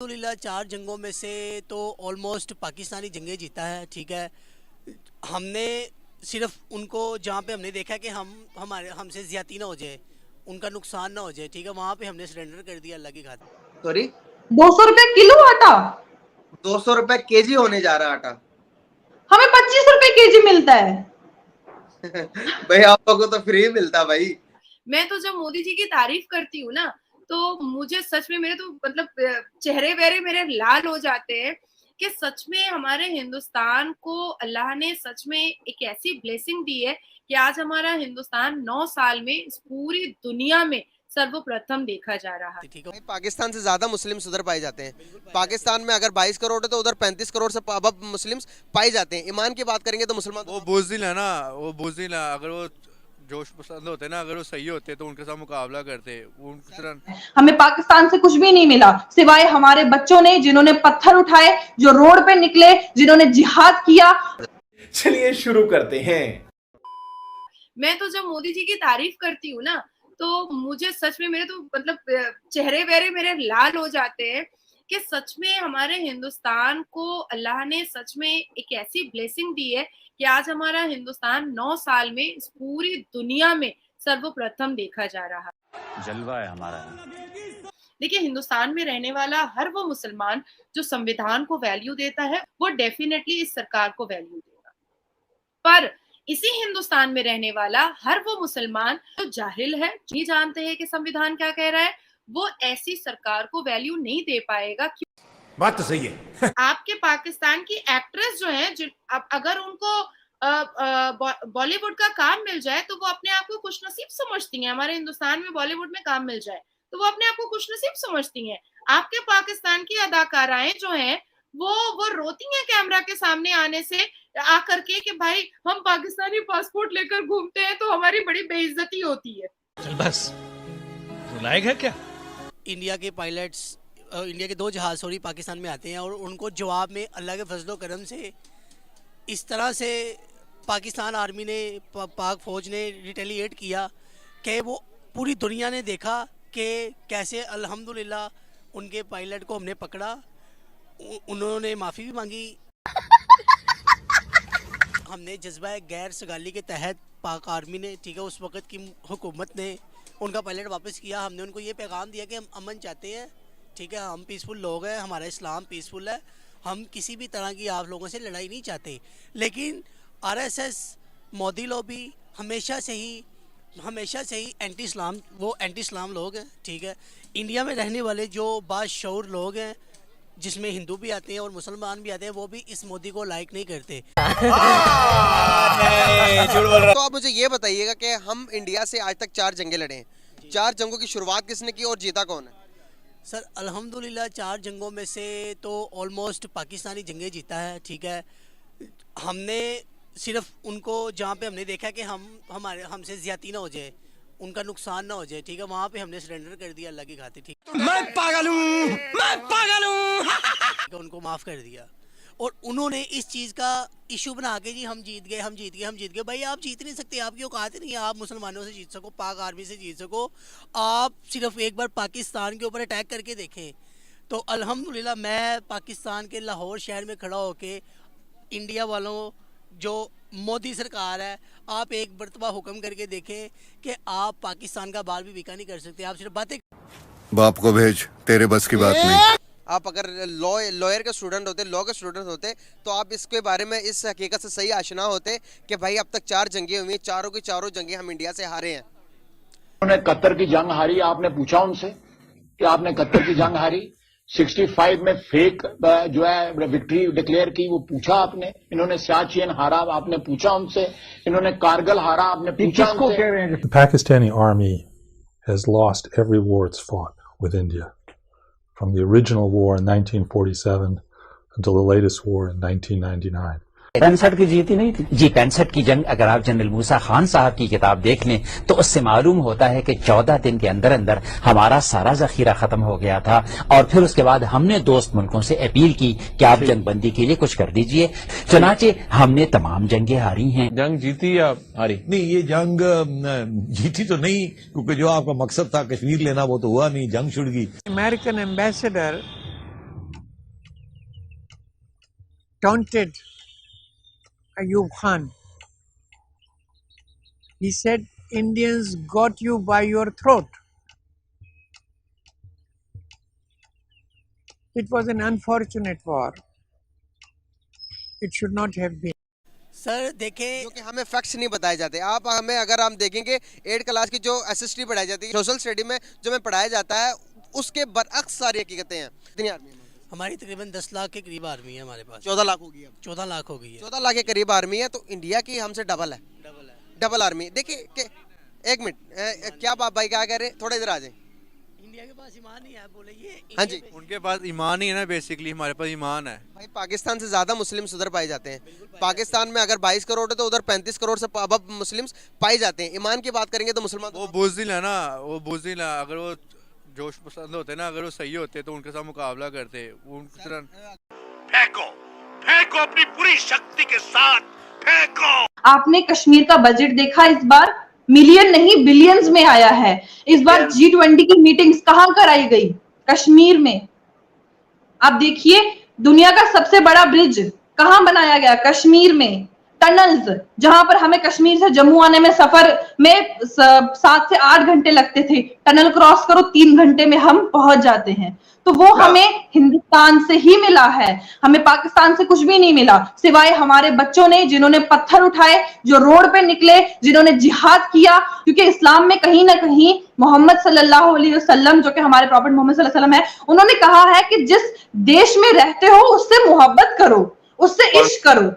अल्हम्दुलिल्लाह 4 जंगों में से तो ऑलमोस्ट पाकिस्तानी जंगें जीता है। ठीक है, हमने सिर्फ उनको जहाँ पे हमने देखा कि हमसे ज्यादती ना हो जाए, उनका नुकसान ना हो जाए, ठीक है, वहाँ पे हमने सरेंडर कर दिया अल्लाह की खातिर। सॉरी, 200 रुपए किलो आटा, 200 रुपए केजी होने जा रहा आटा। हमें 25 रुपए केजी मिलता है। भाई आप लोगों को तो फ्री मिलता भाई। मैं तो जब मोदी जी की तारीफ करती हूँ ना, तो मुझे सच में मेरे तो मतलब चेहरे वेहरे मेरे लाल हो जाते हैं कि सच में हमारे हिंदुस्तान को अल्लाह ने सच में एक ऐसी ब्लेसिंग दी है कि आज हमारा हिंदुस्तान 9 साल में इस पूरी दुनिया में सर्वप्रथम देखा जा रहा है। ठीक है, पाकिस्तान से ज्यादा मुस्लिम उधर पाए जाते हैं। पाकिस्तान में अगर 22 करोड़ है तो उधर 35 करोड़ से अब मुस्लिम पाए जाते हैं। ईमान की बात करेंगे तो मुसलमान वो बुज़दिल है ना, वो बुज़दिल है। अगर वो जोश पसंद होते ना, अगर वो सही होते तो उनके साथ मुकाबला करते। उनकी तरह हमें पाकिस्तान से कुछ भी नहीं मिला सिवाय हमारे बच्चों ने, जिन्होंने पत्थर उठाए, जो रोड पे निकले, जिन्होंने जिहाद किया। चलिए शुरू करते हैं। मैं तो जब मोदी जी की तारीफ करती हूँ ना, तो मुझे सच में मेरे तो मतलब चेहरे वेहरे मेरे लाल हो जाते हैं कि सच में हमारे हिंदुस्तान को अल्लाह ने सच में एक ऐसी ब्लेसिंग दी है कि आज हमारा हिंदुस्तान 9 साल में इस पूरी दुनिया में सर्वप्रथम देखा जा रहा है। जलवा है हमारा। देखिए, हिंदुस्तान में रहने वाला हर वो मुसलमान जो संविधान को वैल्यू देता है, वो डेफिनेटली इस सरकार को वैल्यू देगा। पर इसी हिंदुस्तान में रहने वाला हर वो मुसलमान जो जाहिल है, नहीं जानते हैं कि संविधान क्या कह रहा है, वो ऐसी सरकार को वैल्यू नहीं दे पाएगा। बात तो सही है। आपके पाकिस्तान की एक्ट्रेस जो है, अगर उनको बॉलीवुड का काम मिल जाए तो वो अपने आप को खुशनसीब समझती हैं। हमारे हिंदुस्तान में बॉलीवुड में काम मिल जाए तो वो अपने आप को खुशनसीब समझती हैं। आपके पाकिस्तान की अदाकाराएं जो हैं, वो रोती हैं कैमरा के सामने आने से आकर के कि भाई हम पाकिस्तानी पासपोर्ट लेकर घूमते हैं तो हमारी बड़ी बेइज्जती होती है। चल बस, लायक है क्या? इंडिया के पायलट्स, इंडिया के 2 जहाज सॉरी पाकिस्तान में आते हैं और उनको जवाब में अल्लाह के फजलो करम से इस तरह से पाकिस्तान आर्मी ने, पाक फौज ने रिटेलिएट किया कि वो पूरी दुनिया ने देखा कि कैसे अल्हम्दुलिल्लाह उनके पायलट को हमने पकड़ा। उन्होंने माफ़ी भी मांगी। हमने जज्बा गैर सगाली के तहत पाक आर्मी ने, ठीक है, उस वक़्त की हुकूमत ने उनका पायलट वापस किया। हमने उनको ये पैगाम दिया कि हम अमन चाहते हैं, ठीक है, हम पीसफुल लोग हैं, हमारा इस्लाम पीसफुल है, हम किसी भी तरह की आप लोगों से लड़ाई नहीं चाहते। लेकिन आरएसएस, मोदी लॉबी हमेशा से ही एंटी इस्लाम लोग हैं। ठीक है, इंडिया में रहने वाले जो बाशऊर लोग हैं, जिसमें हिंदू भी आते हैं और मुसलमान भी आते हैं, वो भी इस मोदी को लाइक नहीं करते। तो आप मुझे ये बताइएगा कि हम इंडिया से आज तक 4 जंगें लड़े हैं। 4 जंगों की शुरुआत किसने की और जीता कौन है? सर अल्हम्दुलिल्लाह 4 जंगों में से तो ऑलमोस्ट पाकिस्तानी जंगें जीता है। ठीक है, हमने सिर्फ उनको जहाँ पे हमने देखा कि हमसे ज्यादती ना हो जाए, उनका नुकसान ना हो जाए, ठीक है, वहाँ पे हमने सरेंडर कर दिया अल्लाह की खातिर। ठीक, मैं पागल हूँ। उनको माफ़ कर दिया और उन्होंने इस चीज़ का इशू बना के जी हम जीत गए। भाई आप जीत नहीं सकते, आपकी औकात नहीं है आप मुसलमानों से जीत सको, पाक आर्मी से जीत सको। आप सिर्फ एक बार पाकिस्तान के ऊपर अटैक करके देखें। तो अल्हम्दुलिल्लाह मैं पाकिस्तान के लाहौर शहर में खड़ा होके इंडिया वालों, जो मोदी सरकार है, आप एक मरतबा हुक्म करके देखें कि आप पाकिस्तान का बाल भी बिका नहीं कर सकते। आप सिर्फ बातें, बाप को भेज, तेरे बस की बात नहीं। आप अगर लॉयर के स्टूडेंट होते, लॉ के स्टूडेंट होते, तो आप इसके बारे में, इस हकीकत से सही आशना होते कि भाई अब तक 4 जंगें हुई, चारों की चारों जंगें हम इंडिया से हारे हैं। उन्होंने कतर की जंग हारी, आपने पूछा उनसे कि आपने कतर की जंग हारी? 65 में फेक जो है विक्ट्री डिक्लेयर की, वो पूछा आपने? इन्होंने सियाचिन हारा, आपने पूछा उनसे? इन्होंने कारगिल हारा, आपने पूछा उनसे? The Pakistani army has lost every war it's fought with India, from the original war in 1947 until the latest war in 1999. 65 की जीती नहीं थी जी। 65 की जंग अगर आप जनरल मूसा खान साहब की किताब देख लें तो उससे मालूम होता है कि 14 दिन के अंदर अंदर हमारा सारा जखीरा खत्म हो गया था। और फिर उसके बाद हमने दोस्त मुल्कों से अपील की कि आप जंगबंदी के लिए कुछ कर दीजिए। चुनाचे हमने तमाम जंगें हारी हैं। जंग जीती या हारी? नहीं, ये जंग जीती तो नहीं, क्योंकि जो आपका मकसद था कश्मीर लेना वो तो हुआ नहीं, जंग छुड़ गई। American ambassador taunted Ayub Khan. He said, Indians got you by your throat. It was an unfortunate war. It should not have been. Sir देखें, क्योंकि हमें फैक्ट्स नहीं बताए जाते। आप हमें अगर हम देखेंगे 8 क्लास की जो एसएसटी पढ़ाई जाती है, सोशल स्टडी में जो हमें पढ़ाया जाता है, उसके बरअक्स सारी हकीकतें हैं। कितनी आर्मी है हमारी? तकरीबन 10 लाख के करीब आर्मी है हमारे पास। 14 लाख हो गई है। 14 लाख हो गई है। 14 लाख के करीब आर्मी है, तो इंडिया की हमसे डबल है। Double army. देखिए एक मिनट, क्या आप भाई क्या कह रहे हैं? थोड़ा इधर आ जाए। इंडिया के पास ईमान ही है, बोले ये। हाँ जी, उनके पास ईमान ही है ना, बेसिकली हमारे पास ईमान है। भाई पाकिस्तान से ज्यादा मुस्लिम्स उधर पाए जाते हैं। पाकिस्तान में अगर 22 करोड़ है तो उधर 35 करोड़ से अब मुस्लिम्स पाए जाते हैं। ईमान की बात करेंगे तो मुसलमान वो बुज़दिल है ना, वो बुज़दिल है। अगर वो जोश पसंद होते ना, अगर वो सही होते तो उनके साथ मुकाबला करते। फेंको अपनी पूरी शक्ति के साथ फेंको। आपने कश्मीर का बजट देखा? इस बार मिलियन नहीं बिलियंस में आया है। इस बार G20 की मीटिंग्स कहां कराई गई? कश्मीर में। आप देखिए, दुनिया का सबसे बड़ा ब्रिज कहां बनाया गया? कश्मीर में। टनल्स, जहां पर हमें कश्मीर से जम्मू आने में सफर में 7 से 8 घंटे लगते थे, टनल क्रॉस करो 3 घंटे में हम पहुंच जाते हैं। तो वो हमें हिंदुस्तान से ही मिला है, हमें पाकिस्तान से कुछ भी नहीं मिला, सिवाय हमारे बच्चों ने जिन्होंने पत्थर उठाए, जो रोड पे निकले, जिन्होंने जिहाद किया। क्योंकि इस्लाम में कहीं ना कहीं मोहम्मद सल्लल्लाहु अलैहि वसल्लम, जो कि हमारे प्रॉफेट मोहम्मद सल्लल्लाहु अलैहि वसल्लम है, उन्होंने कहा है कि जिस देश में रहते हो उससे मोहब्बत करो, उससे इश्क करो।